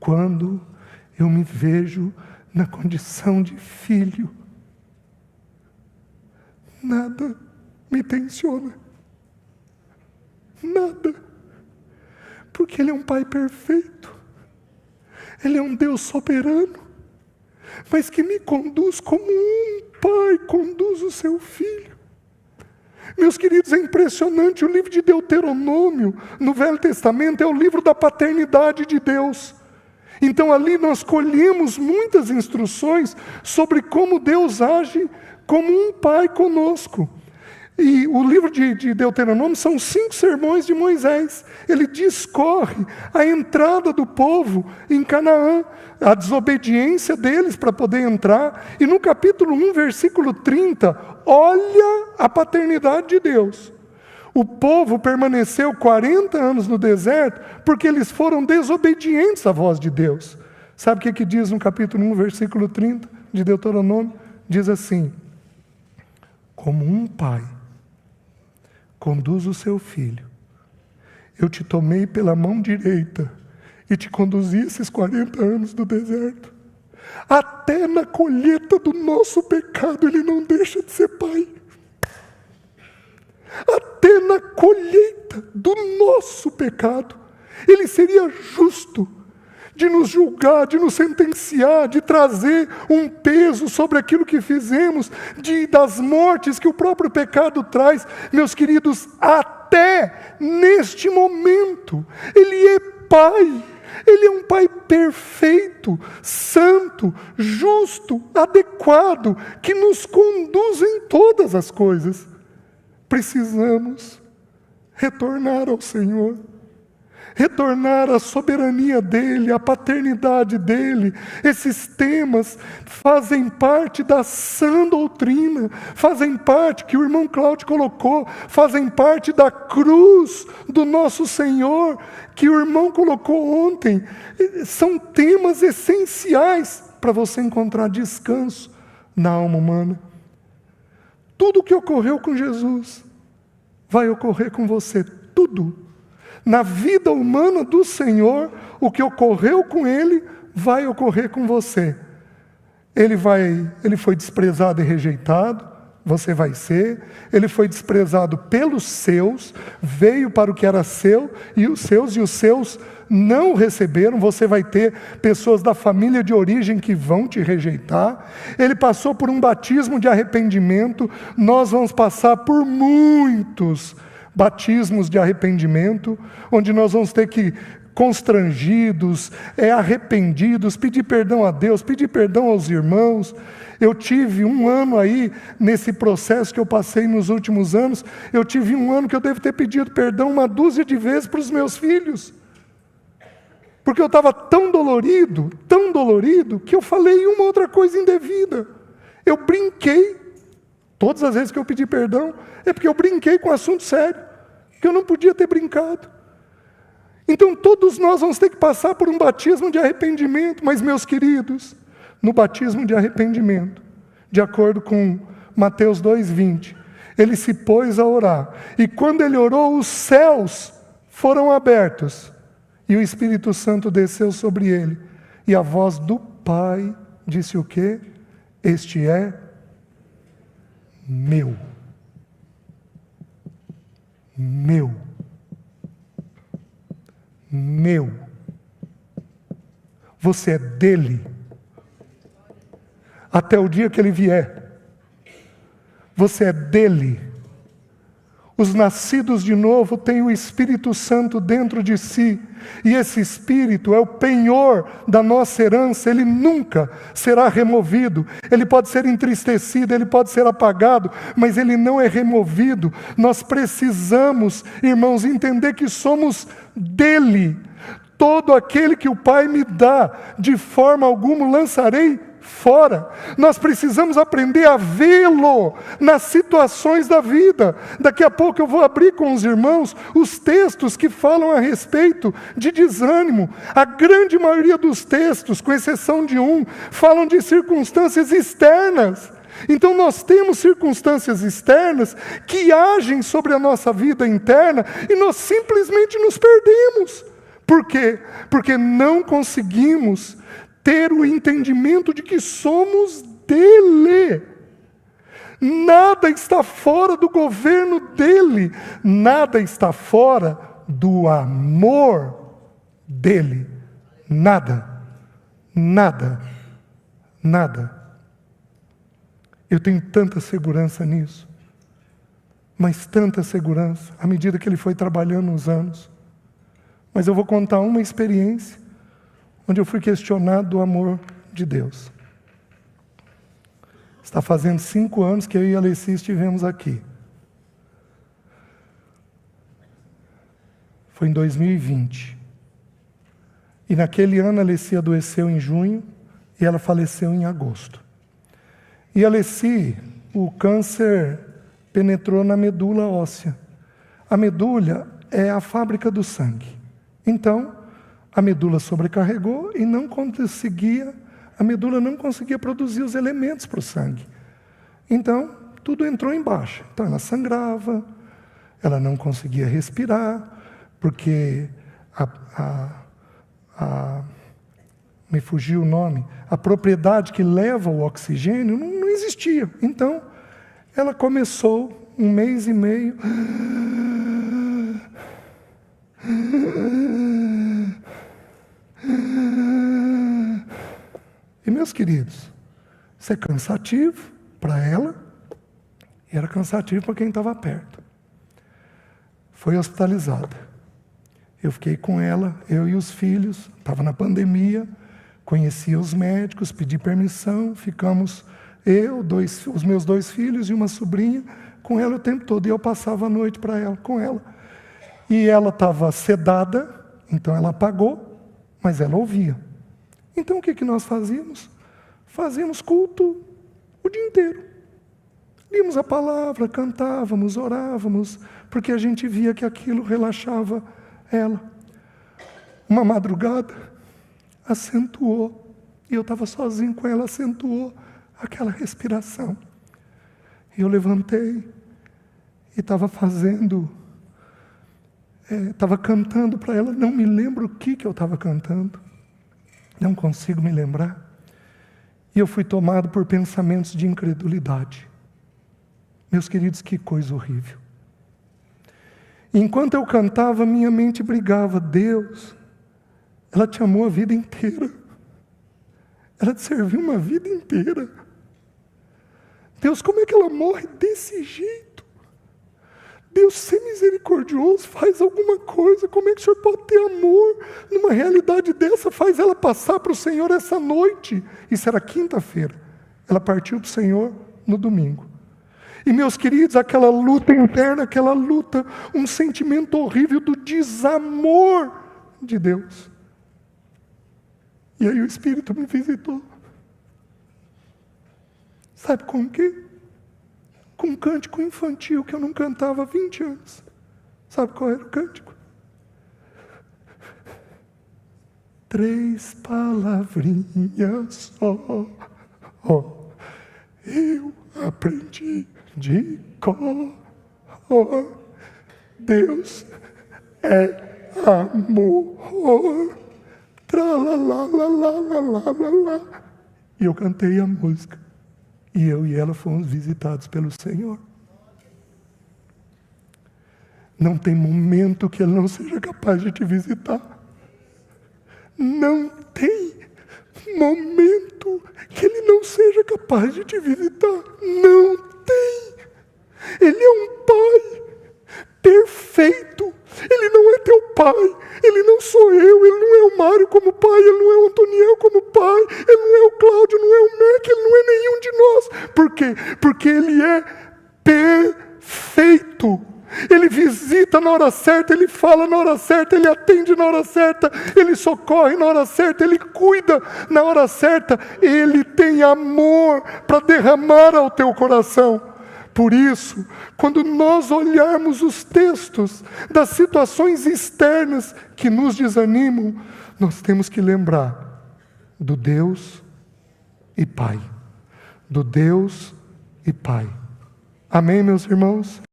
quando eu me vejo na condição de filho, nada me tensiona. Nada. Porque Ele é um Pai perfeito. Ele é um Deus soberano, mas que me conduz como um pai conduz o seu filho. Meus queridos, é impressionante. O livro de Deuteronômio, no Velho Testamento, é o livro da paternidade de Deus. Então ali nós colhemos muitas instruções sobre como Deus age como um pai conosco. E o livro de Deuteronômio são 5 sermões de Moisés. Ele discorre a entrada do povo em Canaã, a desobediência deles para poder entrar. E no capítulo 1, versículo 30, olha a paternidade de Deus. O povo permaneceu 40 anos no deserto porque eles foram desobedientes à voz de Deus. Sabe o que diz no capítulo 1, versículo 30 de Deuteronômio? Diz assim: como um pai conduz o seu filho, eu te tomei pela mão direita e te conduzi esses 40 anos do deserto. Até na colheita do nosso pecado Ele não deixa de ser pai. Até na colheita do nosso pecado Ele seria justo de nos julgar, de nos sentenciar, de trazer um peso sobre aquilo que fizemos, das mortes que o próprio pecado traz. Meus queridos, até neste momento, Ele é Pai. Ele é um Pai perfeito, santo, justo, adequado, que nos conduz em todas as coisas. Precisamos retornar ao Senhor. Retornar à soberania dEle, à paternidade dEle. Esses temas fazem parte da sã doutrina, fazem parte, que o irmão Cláudio colocou, fazem parte da cruz do nosso Senhor, que o irmão colocou ontem. São temas essenciais para você encontrar descanso na alma humana. Tudo o que ocorreu com Jesus vai ocorrer com você, tudo. Na vida humana do Senhor, o que ocorreu com Ele, vai ocorrer com você. Ele foi desprezado e rejeitado, você vai ser. Ele foi desprezado pelos seus, veio para o que era seu, e os seus não o receberam. Você vai ter pessoas da família de origem que vão te rejeitar. Ele passou por um batismo de arrependimento. Nós vamos passar por muitos batismos de arrependimento, onde nós vamos ter que, constrangidos, arrependidos, pedir perdão a Deus, pedir perdão aos irmãos. Eu tive um ano aí, nesse processo que eu passei nos últimos anos, eu tive um ano que eu devo ter pedido perdão 1 dúzia de vezes para os meus filhos. Porque eu estava tão dolorido, que eu falei uma outra coisa indevida. Eu brinquei. Todas as vezes que eu pedi perdão, é porque eu brinquei com um assunto sério, que eu não podia ter brincado. Então todos nós vamos ter que passar por um batismo de arrependimento. Mas, meus queridos, no batismo de arrependimento, de acordo com Mateus 2,20, ele se pôs a orar. E quando ele orou, os céus foram abertos. E o Espírito Santo desceu sobre ele. E a voz do Pai disse o quê? Este é meu. Meu. Meu. Você é dele. Até o dia que ele vier. Você é dele. Os nascidos de novo têm o Espírito Santo dentro de si. E esse Espírito é o penhor da nossa herança. Ele nunca será removido. Ele pode ser entristecido, ele pode ser apagado, mas ele não é removido. Nós precisamos, irmãos, entender que somos dele. Todo aquele que o Pai me dá, de forma alguma lançarei fora. Nós precisamos aprender a vê-lo nas situações da vida. Daqui a pouco eu vou abrir com os irmãos os textos que falam a respeito de desânimo. A grande maioria dos textos, com exceção de um, falam de circunstâncias externas. Então nós temos circunstâncias externas que agem sobre a nossa vida interna e nós simplesmente nos perdemos. Por quê? Porque não conseguimos ter o entendimento de que somos dele. Nada está fora do governo dele. Nada está fora do amor dele. Nada. Nada. Nada. Eu tenho tanta segurança nisso. Mas tanta segurança, à medida que ele foi trabalhando nos anos. Mas eu vou contar uma experiência onde eu fui questionado do amor de Deus. Está fazendo 5 anos que eu e a Alessi estivemos aqui. Foi em 2020. E naquele ano a Alessi adoeceu em junho e ela faleceu em agosto. E a Alessi, o câncer penetrou na medula óssea. A medula é a fábrica do sangue. Então, a medula sobrecarregou e a medula não conseguia produzir os elementos para o sangue. Então, tudo entrou em baixa. Então, ela sangrava, ela não conseguia respirar, porque me fugiu o nome, a propriedade que leva o oxigênio não existia. Então, ela começou 1 mês e meio. E, meus queridos, isso é cansativo para ela e era cansativo para quem estava perto. Foi hospitalizada. Eu fiquei com ela, eu e os filhos, estava na pandemia, conhecia os médicos, pedi permissão, ficamos os meus 2 filhos e uma sobrinha com ela o tempo todo. E eu passava a noite com ela. E ela estava sedada, então ela apagou, mas ela ouvia. Então o que nós fazíamos? Fazíamos culto o dia inteiro. Líamos a palavra, cantávamos, orávamos, porque a gente via que aquilo relaxava ela. Uma madrugada, acentuou, e eu estava sozinho com ela, acentuou aquela respiração. E eu levantei e estava cantando para ela, não me lembro o que eu estava cantando, não consigo me lembrar. E eu fui tomado por pensamentos de incredulidade. Meus queridos, que coisa horrível. Enquanto eu cantava, minha mente brigava. Deus, ela te amou a vida inteira. Ela te serviu uma vida inteira. Deus, como é que ela morre desse jeito? Deus, ser misericordioso, faz alguma coisa. Como é que o Senhor pode ter amor numa realidade dessa? Faz ela passar para o Senhor essa noite. Isso era quinta-feira. Ela partiu para o Senhor no domingo. E, meus queridos, aquela luta interna, aquela luta, um sentimento horrível do desamor de Deus. E aí o Espírito me visitou. Sabe com o quê? Com um cântico infantil que eu não cantava há 20 anos. Sabe qual era o cântico? 3 palavrinhas só, eu aprendi de cor. Deus é amor. Tralalalalalalala. E eu cantei a música. E eu e ela fomos visitados pelo Senhor. Não tem momento que Ele não seja capaz de te visitar. Não tem momento que Ele não seja capaz de te visitar. Não tem. Ele é um Pai perfeito. Ele não é teu pai. Ele não sou eu. Ele não é o Mário como pai. Ele não é o Antoniel como pai. Ele não é o Cláudio, não é o Mac. Ele não é nenhum de nós. Por quê? Porque Ele é perfeito. Ele visita na hora certa, Ele fala na hora certa, Ele atende na hora certa, Ele socorre na hora certa, Ele cuida na hora certa. Ele tem amor para derramar ao teu coração. Por isso, quando nós olharmos os textos das situações externas que nos desanimam, nós temos que lembrar do Deus e Pai. Do Deus e Pai. Amém, meus irmãos?